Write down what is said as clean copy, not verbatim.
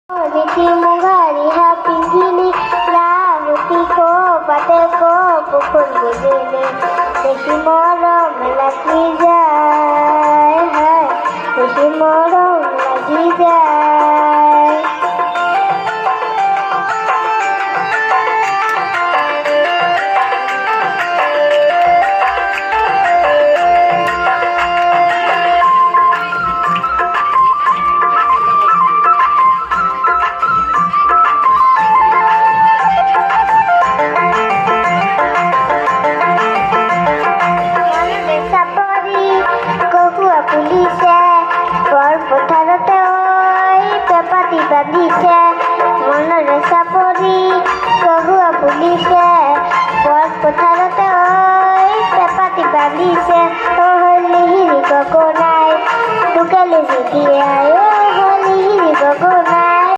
দেখি মুগারি হা পিঞ্জিলি লাহতি কো পাতে কো পুকুর গেলে দেখি মরম লাগি যায় হায় দেখি মরম লাগি যায় পুলিশে পর পথারতে ওই পেপাতি বাঁধিছে মনরে চাপৰি কহুৱা পুলিশে পৰ পথাৰতে ওই পেপাতি বাঁধিছে হলি হিৰি গগনাই দুকালে যেতিয়া হলি হিৰি গগনাই